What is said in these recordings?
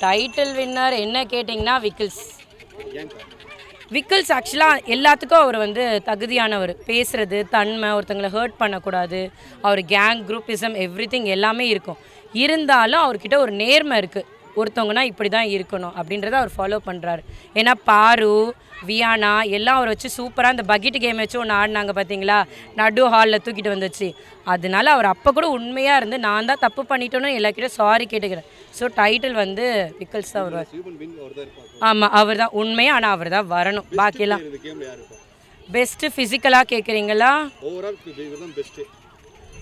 Title winner என்ன கேட்டிங்கன்னா விக்கில்ஸ் ஆக்சுவலாக எல்லாத்துக்கும் அவர் வந்து தகுதியானவர். பேசுகிறது, தன்மை, ஒருத்தங்களை ஹர்ட் பண்ணக்கூடாது, அவர் கேங் குரூப்பிசம் எவ்ரிதிங் எல்லாமே இருக்கும். இருந்தாலும் அவர்கிட்ட ஒரு நேர்மை இருக்குது. ஒருத்தவங்கன்னா இப்படி தான் இருக்கணும் அப்படின்றத அவர் ஃபாலோ பண்ணுறாரு. ஏன்னா பாரு, வியானா எல்லாம் அவரை வச்சு சூப்பராக இந்த பக்கெட் கேம் வச்சு ஒன்று ஆடினாங்க பார்த்தீங்களா, நடு ஹாலில் தூக்கிட்டு வந்துச்சு. அதனால அவர் அப்போ கூட உண்மையாக இருந்து நான் தான் தப்பு பண்ணிட்டோன்னு எல்லாக்கிட்ட சாரி கேட்டுக்கிறேன். ஸோ டைட்டில் வந்து விக்கில்ஸ் தான் வருவார். ஆமாம், அவர் தான் உண்மையாக. ஆனால் அவர் தான் வரணும். பாக்கியெல்லாம் பெஸ்ட்டு. ஃபிசிக்கலாக கேட்குறீங்களா?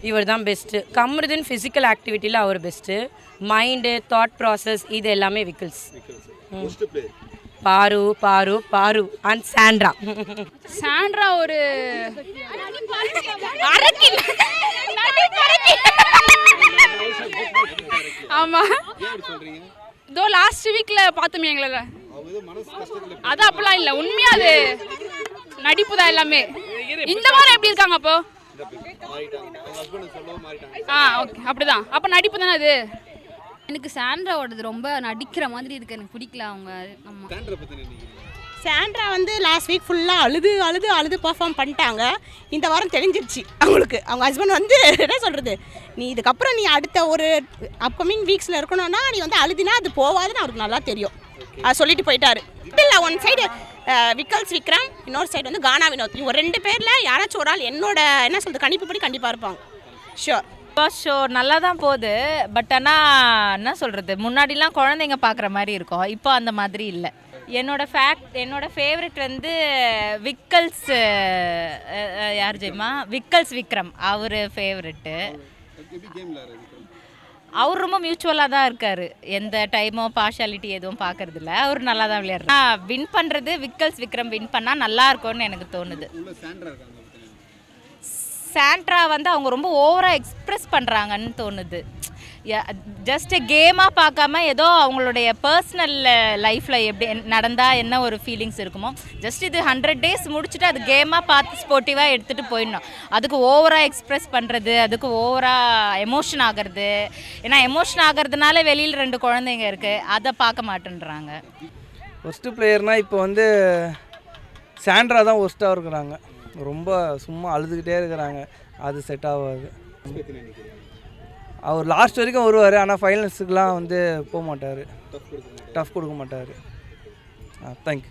இவர் தான் பெஸ்ட்டு. கம்ருதீன் ஃபிசிக்கல் ஆக்டிவிட்டியில் அவர் பெஸ்ட்டு. மைண்டு, தாட் ப்ராசஸ் இது எல்லாமே விக்கில்ஸ். பாரு பாரு பாரு அண்ட் சாண்ட்ரா ஒரு ஆமாம், இதோ லாஸ்ட் வீக்கில் பார்த்தோமே எங்களை. அது அப்படிலாம் இல்லை, உண்மையாக அது நடிப்பு தான் எல்லாமே. இந்த வாரம் எப்படி இருக்காங்க அப்போ? ஓகே, அப்படிதான். அப்போ நடிப்பு தானே அது. எனக்கு சாண்ட்ராவோடது ரொம்ப நடிக்கிற மாதிரி இருக்குது, எனக்கு பிடிக்கல அவங்க. சாண்ட்ரா வந்து லாஸ்ட் வீக் ஃபுல்லாக அழுது அழுது அழுது பர்ஃபார்ம் பண்ணிட்டாங்க. இந்த வாரம் தெரிஞ்சிருச்சு அவங்களுக்கு. அவங்க ஹஸ்பண்ட் வந்து என்ன சொல்கிறது, நீ இதுக்கப்புறம் நீ அடுத்த ஒரு அப்கமிங் வீக்ஸில் இருக்கணும்னா நீ வந்து அழுதினா அது போவாதுன்னு அவருக்கு நல்லா தெரியும். அது சொல்லிட்டு போயிட்டாரு. இல்லை, ஒன் சைடு விக்கல்ஸ் விக்ரம், இன்னொரு சைடு வந்து கானா வினோத். இவங்க 2 பேரில் யாராச்சும் ஒரு ஆள் என்னோட என்ன சொல்கிறது கணிப்புப்படி கண்டிப்பாக இருப்பாங்க. ஷோர். ஷோ நல்லா தான் போகுது. பட் ஆனால் என்ன சொல்கிறது, முன்னாடிலாம் குழந்தைங்க பார்க்குற மாதிரி இருக்கும், இப்போ அந்த மாதிரி இல்லை. என்னோட ஃபேவரட் வந்து விக்கல்ஸ். யார் ஜெயமா? விக்கல்ஸ் விக்ரம், அவர் ஃபேவரெட்டு. அவர் ரொம்ப மியூச்சுவலாக தான் இருக்கார். எந்த டைமோ பார்ஷாலிட்டி எதுவும் பார்க்கறதில்ல. அவர் நல்லா தான் விளையாடுறாரு. வின் பண்ணுறது விக்கல்ஸ் விக்ரம் வின் பண்ணால் நல்லா இருக்கும்னு எனக்கு தோணுது. சாண்ட்ரா வந்து அவங்க ரொம்ப ஓவராக எக்ஸ்ப்ரெஸ் பண்ணுறாங்கன்னு தோணுது. ஜஸ்ட் கேமாக பார்க்காம ஏதோ அவங்களுடைய பர்சனல் லைஃப்பில் எப்படி நடந்தால் என்ன ஒரு ஃபீலிங்ஸ் இருக்குமோ, ஜஸ்ட் இது 100 days முடிச்சுட்டு அது கேமாக பார்த்து ஸ்போர்ட்டிவாக எடுத்துகிட்டு போயிடணும். அதுக்கு ஓவராக எக்ஸ்ப்ரெஸ் பண்ணுறது, அதுக்கு ஓவராக எமோஷன் ஆகிறது. ஏன்னா எமோஷன் ஆகிறதுனால வெளியில் 2 குழந்தைங்க இருக்குது, அதை பார்க்க மாட்டேன்றாங்க. ஃபஸ்ட்டு பிளேயர்னால் இப்போ வந்து சாண்ட்ரா தான் ஒஸ்ட்டாக இருக்கிறாங்க. ரொம்ப சும்மா அழுதுகிட்டே இருக்கிறாங்க, அது செட் ஆகாது. அவர் லாஸ்ட் வரைக்கும் வருவார், ஆனால் ஃபைனல்ஸுக்கெலாம் வந்து போக மாட்டார், டஃப் கொடுக்க மாட்டார். தேங்க்யூ.